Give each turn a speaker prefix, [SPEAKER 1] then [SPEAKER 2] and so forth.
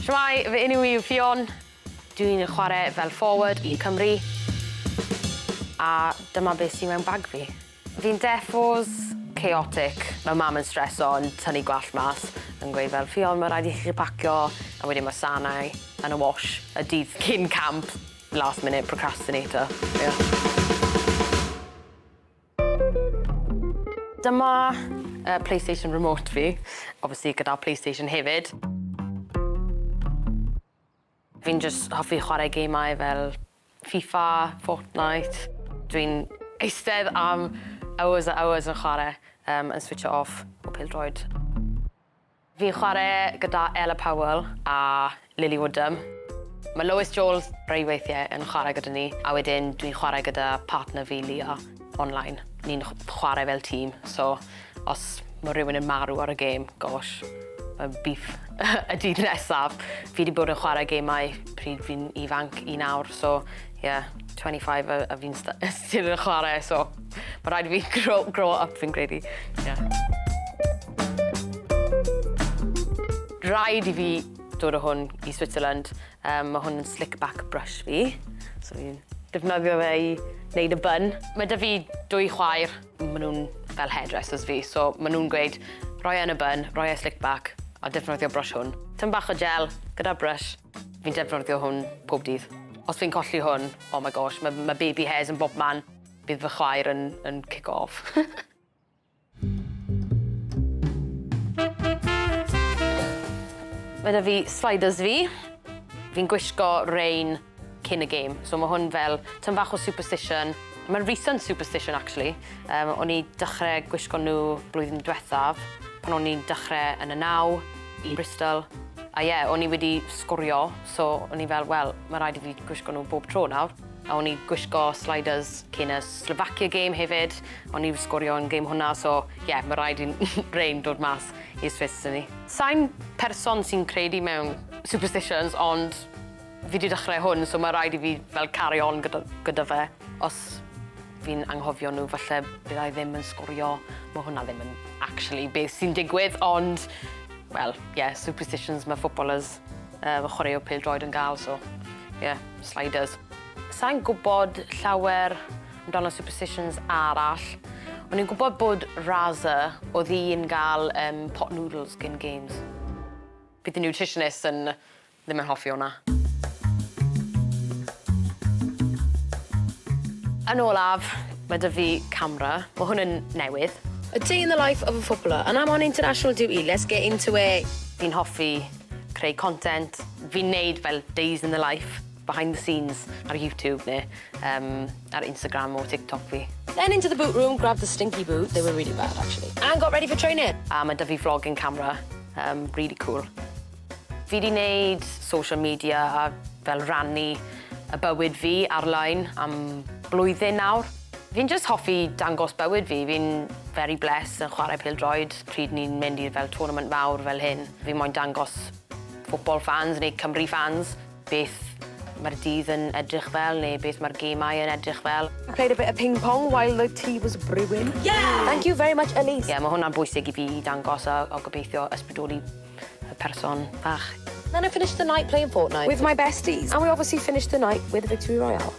[SPEAKER 1] Shwmai, fy enw i yw Ffion. Dwi'n chwarae fel forward i Cymru. A dyma beth sy'n mewn bag fi. Fi'n defos chaotic. Mae mam yn streso yn tynnu gwallt mas. Yn gweud fel, Ffion, mae rhaid i chi pacio. A wedyn mae sanau yn y wash. Y dydd cyn camp. Last minute procrastinator. Yeah. Dyma PlayStation remote fi. Obviously gyda PlayStation hefyd. Fi'n just hoffi chwarae gemau fel FIFA, Fortnite. Dwi'n eistedd am hours a hours yn chwarae yn switcho off o pêl-droed. Fi'n chwarae gyda Ella Powell a Lily Woodham. Mae Lois Joel rhai weithiau yn chwarae gyda ni, a wedyn dwi'n chwarae gyda partner fi, Leah, online. Ni'n chwarae fel tîm, so os mae rhywun yn marw ar y gêm, gosh, mae beef y dydd nesaf. Fi wedi bod yn chwarae gemau pryd fi'n ifanc, 1 awr, so yeah, 25 a fi'n still yn chwarae, so mae rhaid i fi grow up fi'n credu. Yeah. Rhaid i fi dod o hwn i Switzerland. Mae hwn yn slick back brush fi, so fi'n defnyddio fe i wneud y bun. Mae da fi 2 chwaer, maen nhw'n fel hairdressers fi, so maen nhw'n gweud rhoi yn y bun, rhoi e slick back, a defnyddio brush hwn. Tym bach o gel gyda brush, fi'n defnyddio hwn pob dydd. Os fi'n colli hwn, oh my gosh, mae baby hairs yn bob man, bydd fy chwaer yn kick off. Mae da fi sliders fi. Fi'n gwisgo rein cyn y gêm, so mae hwn fel tym bach o superstition. Mae'n recent superstition, actually. O'n i dechrau gwisgo nhw blwyddyn diwethaf, pan o'n i'n dechrau yn y 9 i Bristol. A ie, o'n i wedi sgorio, so o'n i fel, wel, mae rhaid i fi gwisgo nhw bob tro nawr. A o'n i gwisgo sliders cyn y Slovakia game hefyd. O'n i sgorio yn game hwnna, so ie, mae rhaid i'n rein dod mas i'r Swiss ni. Sa'n person sy'n credu mewn superstitions, ond fi wedi dechrau hwn, so mae rhaid i fi fel carry on gyda fe. Os fi'n anghofio nhw, falle byddai ddim yn sgorio. Mae hwnna ddim yn actually beth sy'n digwydd, ond, well, yeah, superstitions mae footballers chwarae o pêl-droed yn gael, so, yeah, sliders. Sa'n gwybod llawer amdano superstitions arall. O'n i'n gwybod bod Raza oedd hi'n gael pot noodles gyn games. Bydd y nutritionist yn ddim yn hoffi hwnna. Yn olaf, mae da fi camera. Mae hwn yn newydd.
[SPEAKER 2] A day in the life of a footballer, and I'm on international duty. Let's get into it.
[SPEAKER 1] Fi'n hoffi creu content. Fi'n neud fel days in the life, behind the scenes ar YouTube neu ar Instagram or TikTok fi.
[SPEAKER 2] Then into the boot room, grabbed the stinky boot. They were really bad, actually. And got ready for training.
[SPEAKER 1] A mae da fi vlogging camera. Really cool. Fi wedi neud social media a fel rannu y bywyd fi ar-lein am blwyddyn nawr. Fi'n just hoffi dangos bywyd fi. Fi'n very blessed yn chwarae pêl-droed pryd ni'n mynd i'r fel tournament fawr fel hyn. Fi'n moyn dangos football fans neu Cymru fans beth mae'r dydd yn edrych fel neu beth mae'r gemau yn edrych fel.
[SPEAKER 2] Played a bit of ping pong while the tea was brewing. Yeah! Thank you very much, Elise.
[SPEAKER 1] Mae hwnna'n bwysig i fi dangos a gobeithio ysbrydoli y person fach.
[SPEAKER 2] Then I finished the night playing Fortnite with my besties. And we obviously finished the night with a victory royale.